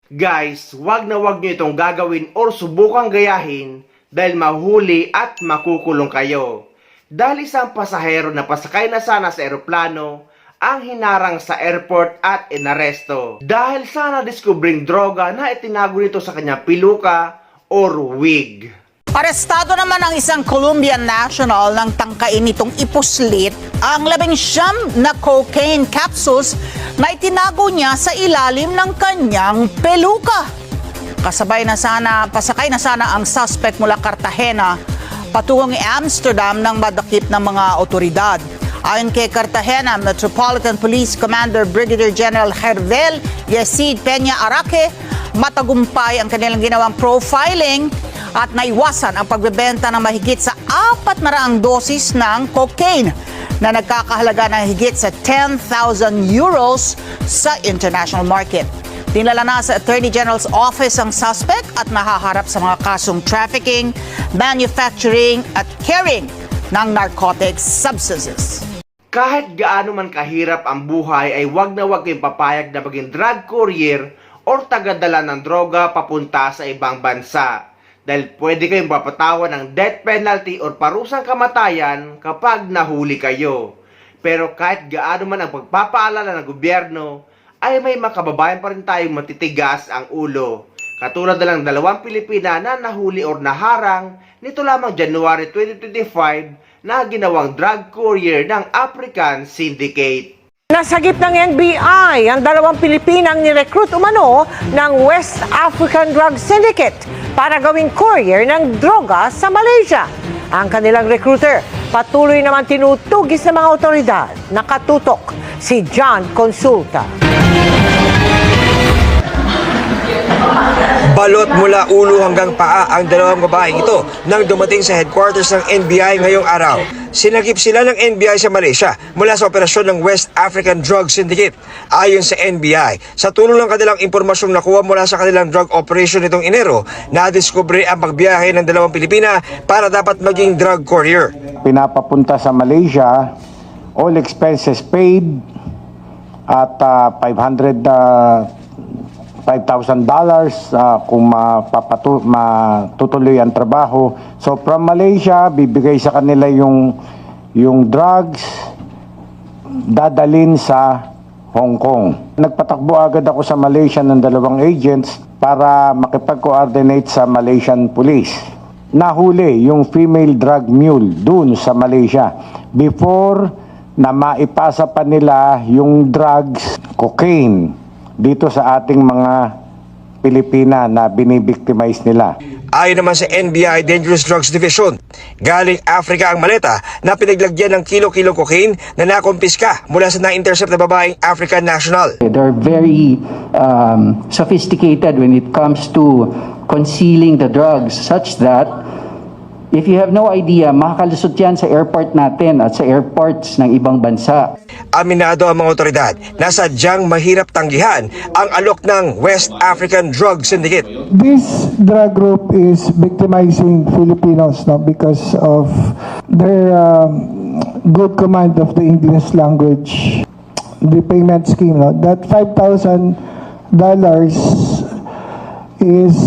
Guys, wag na wag nyo itong gagawin or subukang gayahin dahil mahuli at makukulong kayo. Dahil isang pasahero na pasakay na sana sa eroplano ang hinarang sa airport at inaresto. Dahil sana diskubring droga na itinago nito sa kanyang piluka or wig. Arestado naman ang isang Colombian national nang tangkain nitong ipuslit ang 19 na cocaine capsules na itinago niya sa ilalim ng kanyang peluka. Pasakay na sana ang suspect mula Cartagena patungong Amsterdam nang madakip ng mga otoridad. Ayon kay Cartagena Metropolitan Police Commander Brigadier General Hervel Yesid Peña Araque, matagumpay ang kanilang ginawang profiling at naiwasan ang pagbebenta ng mahigit sa 400 dosis ng cocaine na nagkakahalaga ng higit sa 10,000 euros sa international market. Dinala na sa Attorney General's Office ang suspect at nahaharap sa mga kasong trafficking, manufacturing at carrying ng narcotic substances. Kahit gaano man kahirap ang buhay ay wag na wag kayong papayag na maging drug courier or tagadala ng droga papunta sa ibang bansa. Dahil pwede kayong mapatawan ng death penalty or parusang kamatayan kapag nahuli kayo. Pero kahit gaano man ang pagpapaalala ng gobyerno, ay may makababayan pa rin tayong matitigas ang ulo. Katulad na lang 2 Pilipina na nahuli or naharang nito lamang January 2025 na ginawang drug courier ng African Syndicate. Nasagip ng NBI ang 2 Pilipinang nirecruit umano ng West African Drug Syndicate para gawing courier ng droga sa Malaysia. Ang kanilang recruiter patuloy naman tinutugis ng mga otoridad. Nakatutok si John Consulta. Balot mula ulo hanggang paa ang 2 babaeng ito nang dumating sa headquarters ng NBI ngayong araw. Sinagip sila ng NBI sa Malaysia mula sa operasyon ng West African Drug Syndicate. Ayon sa NBI, sa tulong ng kanilang impormasyong nakuha mula sa kanilang drug operation nitong Enero, nadiskubre ang pagbiyahe ng 2 Pilipina para dapat maging drug courier. Pinapapunta sa Malaysia, all expenses paid at $5,000 kung matutuloy ang trabaho. So from Malaysia, bibigay sa kanila yung drugs, dadalin sa Hong Kong. Nagpatakbo agad ako sa Malaysia ng 2 agents para makipag-coordinate sa Malaysian Police. Nahuli yung female drug mule dun sa Malaysia before na maipasa pa nila yung drugs, cocaine, dito sa ating mga Pilipina na binibictimize nila. Ayon naman sa NBI Dangerous Drugs Division, galing Africa ang maleta na pinaglagyan ng kilo-kilong cocaine na nakumpiska mula sa na-intercept na babaeng African national. They're very sophisticated when it comes to concealing the drugs such that if you have no idea, makakalusot yan sa airport natin at sa airports ng ibang bansa. Aminado ang mga otoridad na sadyang mahirap tanggihan ang alok ng West African Drug Syndicate. This drug group is victimizing Filipinos now because of their good command of the English language. The payment scheme, no? That $5,000 is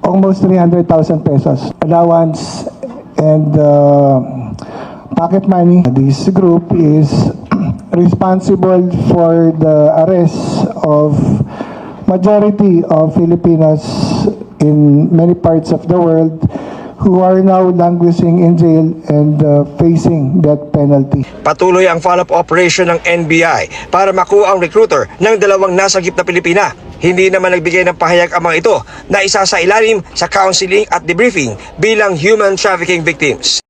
almost 300,000 pesos allowance and pocket money. This group is responsible for the arrest of majority of Filipinos in many parts of the world who are now languishing in jail and facing death penalty. Patuloy ang follow-up operation ng NBI para makuha ang recruiter ng 2 nasagip na Pilipina. Hindi naman nagbigay ng pahayag ang mga ito na isa sa ilalim sa counseling at debriefing bilang human trafficking victims.